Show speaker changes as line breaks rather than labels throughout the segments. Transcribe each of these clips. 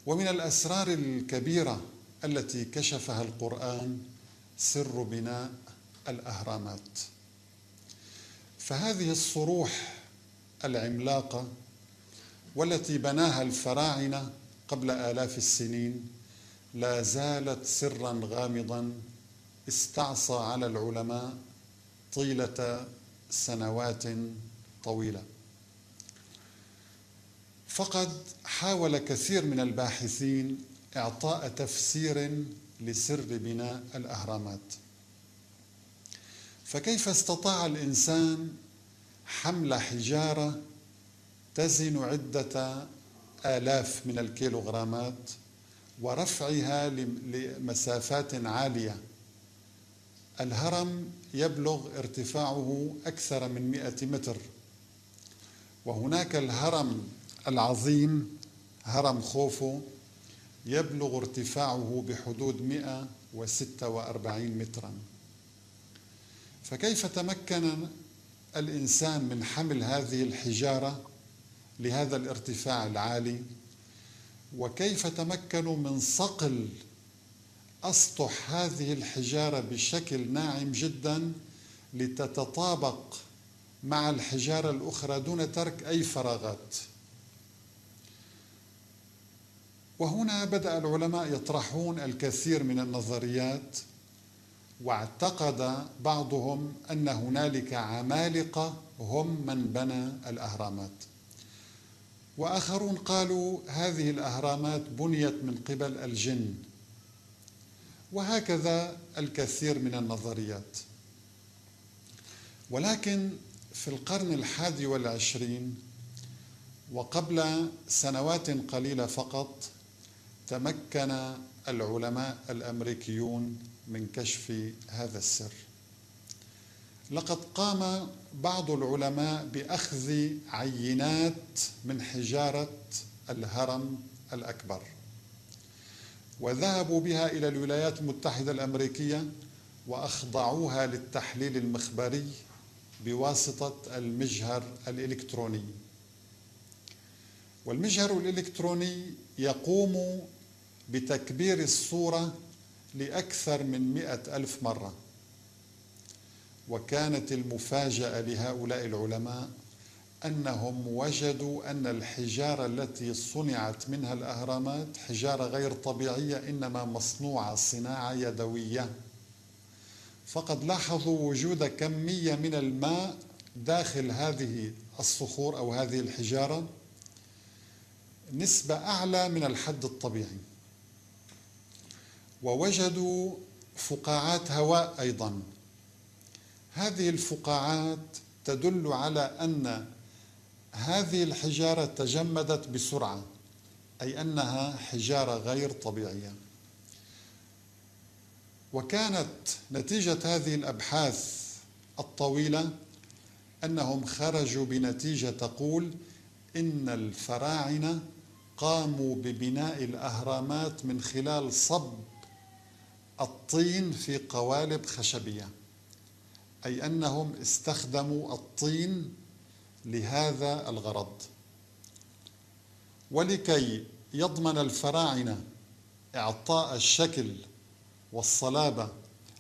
ومن الأسرار الكبيرة التي كشفها القرآن سر بناء الأهرامات. فهذه الصروح العملاقة والتي بناها الفراعنة قبل آلاف السنين لا زالت سرا غامضا استعصى على العلماء طيلة سنوات طويلة. فقد حاول كثير من الباحثين إعطاء تفسير لسر بناء الأهرامات. فكيف استطاع الإنسان حمل حجارة تزن عدة آلاف من الكيلوغرامات ورفعها لمسافات عالية؟ الهرم يبلغ ارتفاعه أكثر من 100 متر، وهناك الهرم العظيم هرم خوفو يبلغ ارتفاعه بحدود 146 مترا. فكيف تمكن الإنسان من حمل هذه الحجارة لهذا الارتفاع العالي؟ وكيف تمكنوا من صقل أسطح هذه الحجارة بشكل ناعم جدا لتتطابق مع الحجارة الأخرى دون ترك أي فراغات؟ وهنا بدأ العلماء يطرحون الكثير من النظريات، واعتقد بعضهم أن هنالك عمالقة هم من بنى الأهرامات، وآخرون قالوا هذه الأهرامات بنيت من قبل الجن، وهكذا الكثير من النظريات. ولكن في القرن 21 وقبل سنوات قليلة فقط تمكن العلماء الأمريكيون من كشف هذا السر. لقد قام بعض العلماء بأخذ عينات من حجارة الهرم الأكبر وذهبوا بها إلى الولايات المتحدة الأمريكية وأخضعوها للتحليل المخبري بواسطة المجهر الإلكتروني. والمجهر الإلكتروني يقوم بتكبير الصورة لأكثر من 100,000 مرة. وكانت المفاجأة لهؤلاء العلماء أنهم وجدوا أن الحجارة التي صنعت منها الأهرامات حجارة غير طبيعية، إنما مصنوعة صناعة يدوية. فقد لاحظوا وجود كمية من الماء داخل هذه الصخور أو هذه الحجارة نسبة أعلى من الحد الطبيعي، ووجدوا فقاعات هواء أيضا. هذه الفقاعات تدل على أن هذه الحجارة تجمدت بسرعة، أي أنها حجارة غير طبيعية. وكانت نتيجة هذه الأبحاث الطويلة أنهم خرجوا بنتيجة تقول إن الفراعنة قاموا ببناء الأهرامات من خلال صب الطين في قوالب خشبية، أي أنهم استخدموا الطين لهذا الغرض. ولكي يضمن الفراعنة إعطاء الشكل والصلابة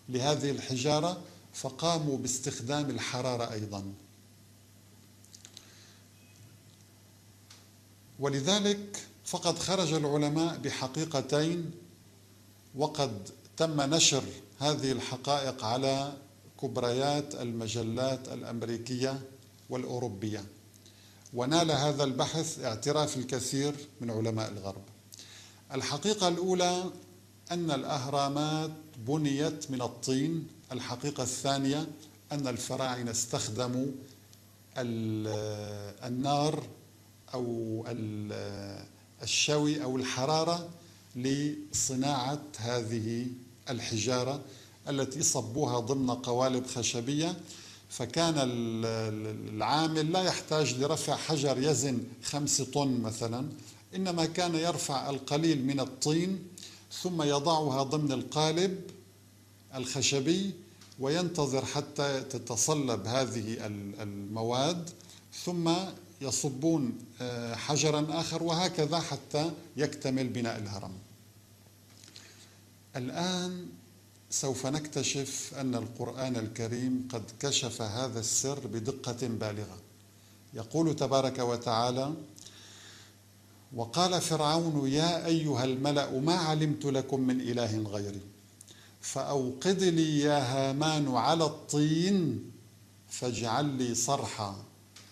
لهذه الحجارة فقاموا باستخدام الحرارة أيضا. ولذلك فقد خرج العلماء بحقيقتين، وقد تم نشر هذه الحقائق على كبريات المجلات الأمريكية والأوروبية، ونال هذا البحث اعتراف الكثير من علماء الغرب. الحقيقة الأولى أن الأهرامات بنيت من الطين. الحقيقة الثانية أن الفراعنة استخدموا النار أو الشوي أو الحرارة لصناعة هذه الحجارة التي صبوها ضمن قوالب خشبية. فكان العامل لا يحتاج لرفع حجر يزن 5 طن مثلا، إنما كان يرفع القليل من الطين ثم يضعها ضمن القالب الخشبي وينتظر حتى تتصلب هذه المواد، ثم يصبون حجرا آخر، وهكذا حتى يكتمل بناء الهرم. الآن سوف نكتشف أن القرآن الكريم قد كشف هذا السر بدقة بالغة. يقول تبارك وتعالى: وقال فرعون يا أيها الملأ ما علمت لكم من إله غيري فأوقد لي يا هامان على الطين فاجعل لي صرحا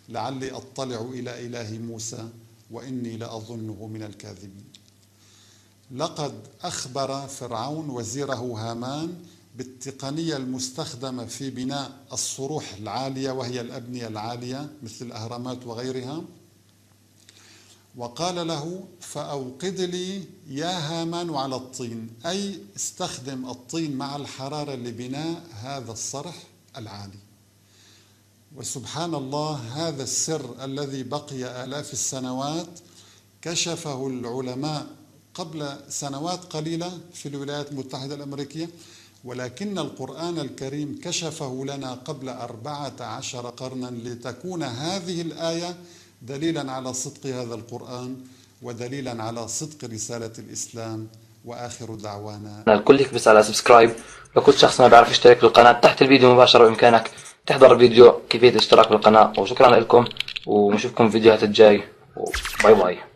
لعلي أطلع إلى إله موسى وإني لأظنه من الكاذبين. لقد أخبر فرعون وزيره هامان بالتقنية المستخدمة في بناء الصروح العالية، وهي الأبنية العالية مثل الأهرامات وغيرها، وقال له: فأوقد لي يا هامان على الطين، أي استخدم الطين مع الحرارة لبناء هذا الصرح العالي. وسبحان الله، هذا السر الذي بقي آلاف السنوات كشفه العلماء قبل سنوات قليلة في الولايات المتحدة الأمريكية، ولكن القرآن الكريم كشفه لنا قبل 14 قرنا، لتكون هذه الآية دليلا على صدق هذا القرآن ودليلا على صدق رسالة الإسلام. وآخر دعوانا
الكل يكبس على سبسكرايب. لو كنت شخص ما بيعرف يشترك بالقناة، تحت الفيديو مباشرة بإمكانك تحضر الفيديو كيفية الاشتراك بالقناة. وشكرا لكم، ونشوفكم في الفيديوهات الجاي، وباي باي.